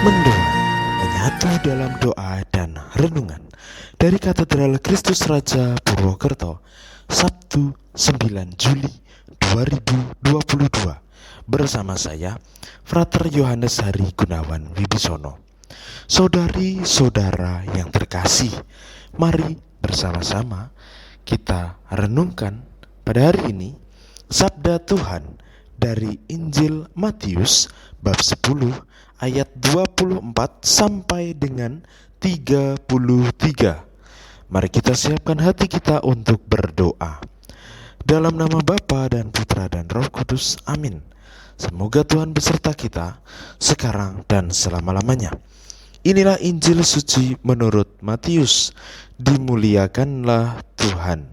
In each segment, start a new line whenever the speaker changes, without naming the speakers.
Mendoa, menyatu dalam doa dan renungan dari Katedral Kristus Raja Purwokerto, Sabtu 9 Juli 2022 bersama saya, Frater Yohanes Hari Gunawan Wibisono. Saudari-saudara yang terkasih, mari bersama-sama kita renungkan pada hari ini Sabda Tuhan dari Injil Matius bab 10 ayat 24 sampai dengan 33. Mari kita siapkan hati kita untuk berdoa. Dalam nama Bapa dan Putra dan Roh Kudus, amin. Semoga Tuhan beserta kita sekarang dan selama-lamanya. Inilah Injil suci menurut Matius. Dimuliakanlah Tuhan.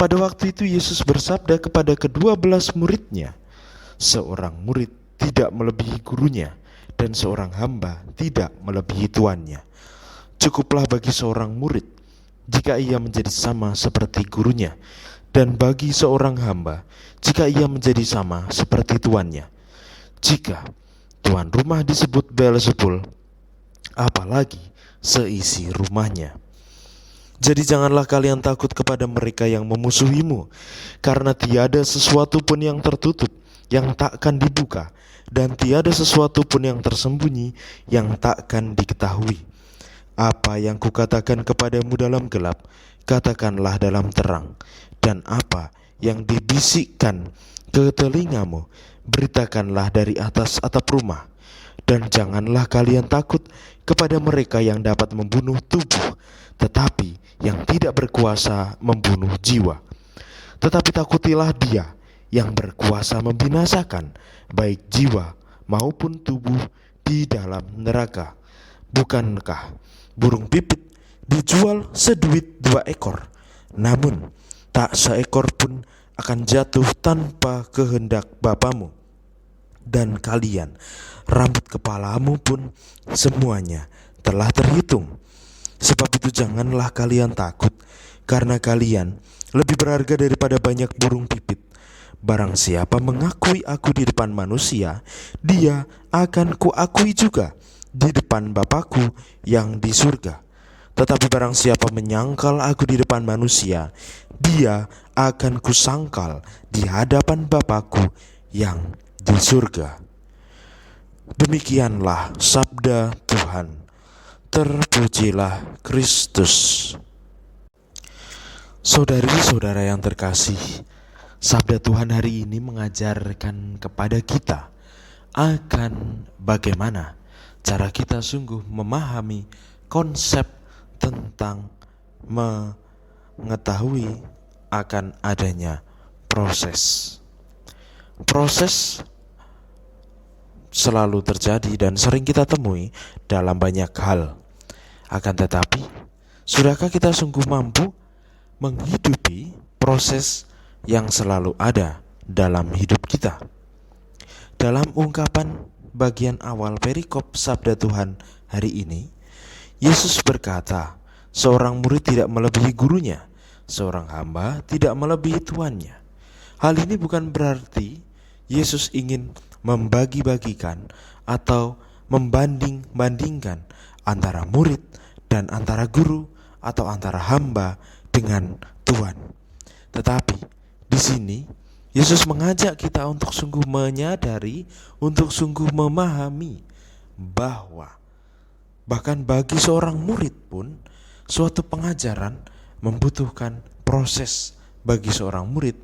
Pada waktu itu Yesus bersabda kepada ke-12 muridnya, seorang murid tidak melebihi gurunya, dan seorang hamba tidak melebihi tuannya. Cukuplah bagi seorang murid jika ia menjadi sama seperti gurunya, dan bagi seorang hamba jika ia menjadi sama seperti tuannya. Jika tuan rumah disebut Beelzebul, apalagi seisi rumahnya. Jadi janganlah kalian takut kepada mereka yang memusuhimu, karena tiada sesuatu pun yang tertutup yang takkan dibuka, dan tiada sesuatu pun yang tersembunyi yang takkan diketahui. Apa yang kukatakan kepadamu dalam gelap, katakanlah dalam terang, dan apa yang dibisikkan ke telingamu, beritakanlah dari atas atap rumah. Dan janganlah kalian takut kepada mereka yang dapat membunuh tubuh, tetapi yang tidak berkuasa membunuh jiwa. Tetapi takutilah Dia yang berkuasa membinasakan baik jiwa maupun tubuh di dalam neraka. Bukankah burung pipit dijual seduit 2 ekor, namun tak seekor pun akan jatuh tanpa kehendak Bapamu? Dan kalian, rambut kepalamu pun semuanya telah terhitung. Sebab itu janganlah kalian takut, karena kalian lebih berharga daripada banyak burung pipit. Barang siapa mengakui aku di depan manusia, dia akan kuakui juga di depan Bapakku yang di surga. Tetapi barang siapa menyangkal aku di depan manusia, dia akan kusangkal di hadapan Bapakku yang di surga. Demikianlah sabda Tuhan. Terpujilah Kristus. Saudari-saudara yang terkasih, sabda Tuhan hari ini mengajarkan kepada kita akan bagaimana cara kita sungguh memahami konsep tentang mengetahui akan adanya proses. Proses selalu terjadi dan sering kita temui dalam banyak hal. Akan tetapi, sudahkah kita sungguh mampu menghidupi proses yang selalu ada dalam hidup kita? Dalam ungkapan bagian awal perikop sabda Tuhan hari ini, Yesus berkata, seorang murid tidak melebihi gurunya, seorang hamba tidak melebihi tuannya. Hal ini bukan berarti Yesus ingin membagi-bagikan atau membanding-bandingkan antara murid dan antara guru atau antara hamba dengan Tuhan. Tetapi di sini Yesus mengajak kita untuk sungguh menyadari, untuk sungguh memahami bahwa bahkan bagi seorang murid pun suatu pengajaran membutuhkan proses bagi seorang murid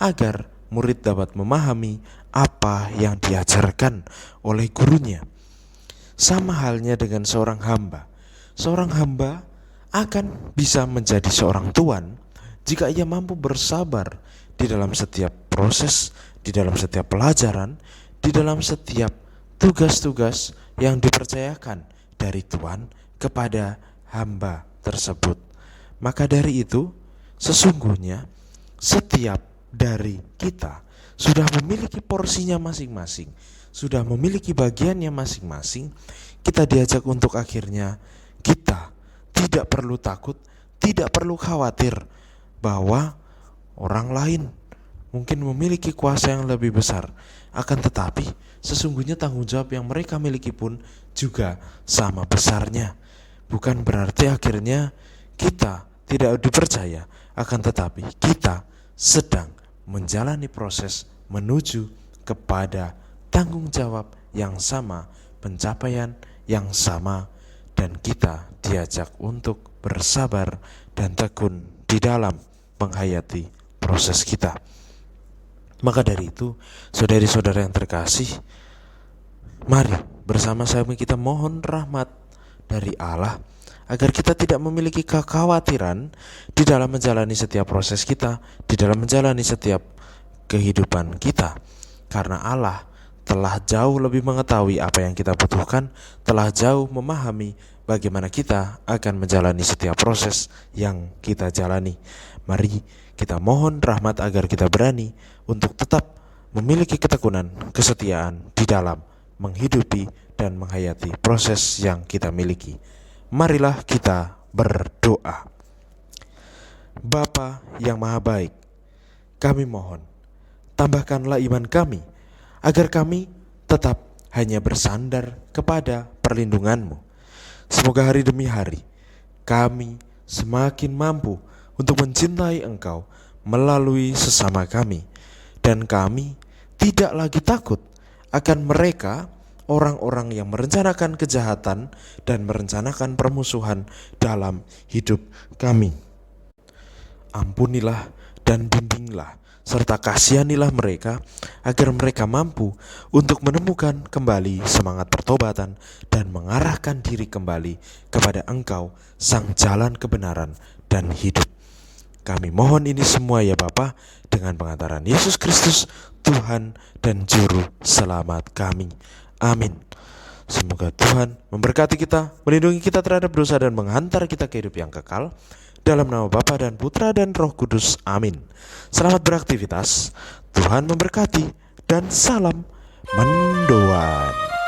agar murid dapat memahami apa yang diajarkan oleh gurunya. Sama halnya dengan seorang hamba. Seorang hamba akan bisa menjadi seorang tuan jika ia mampu bersabar di dalam setiap proses, di dalam setiap pelajaran, di dalam setiap tugas-tugas yang dipercayakan dari Tuhan kepada hamba tersebut. Maka dari itu, sesungguhnya setiap dari kita sudah memiliki porsinya masing-masing, sudah memiliki bagiannya masing-masing. Kita diajak untuk akhirnya kita tidak perlu takut, tidak perlu khawatir bahwa orang lain mungkin memiliki kuasa yang lebih besar. Akan tetapi, sesungguhnya tanggung jawab yang mereka miliki pun juga sama besarnya. Bukan berarti akhirnya kita tidak dipercaya, akan tetapi kita sedang menjalani proses menuju kepada tanggung jawab yang sama, pencapaian yang sama, dan kita diajak untuk bersabar dan tekun di dalam menghayati proses kita. Maka dari itu, saudari-saudara yang terkasih, mari bersama-sama kita mohon rahmat dari Allah agar kita tidak memiliki kekhawatiran di dalam menjalani setiap proses kita, di dalam menjalani setiap kehidupan kita. Karena Allah telah jauh lebih mengetahui apa yang kita butuhkan, telah jauh memahami bagaimana kita akan menjalani setiap proses yang kita jalani. Mari kita mohon rahmat agar kita berani untuk tetap memiliki ketekunan, kesetiaan di dalam menghidupi dan menghayati proses yang kita miliki. Marilah kita berdoa. Bapa yang Maha Baik, kami mohon, tambahkanlah iman kami, agar kami tetap hanya bersandar kepada perlindungan-Mu. Semoga hari demi hari kami semakin mampu untuk mencintai Engkau melalui sesama kami, dan kami tidak lagi takut akan mereka, orang-orang yang merencanakan kejahatan dan merencanakan permusuhan dalam hidup kami. Ampunilah dan bimbinglah serta kasihanilah mereka agar mereka mampu untuk menemukan kembali semangat pertobatan dan mengarahkan diri kembali kepada Engkau, sang jalan kebenaran dan hidup. Kami mohon ini semua ya Bapa, dengan pengantaran Yesus Kristus, Tuhan dan Juru Selamat kami. Amin. Semoga Tuhan memberkati kita, melindungi kita terhadap dosa dan menghantar kita ke hidup yang kekal. Dalam nama Bapa dan Putra dan Roh Kudus. Amin. Selamat beraktivitas. Tuhan memberkati dan salam mendoan.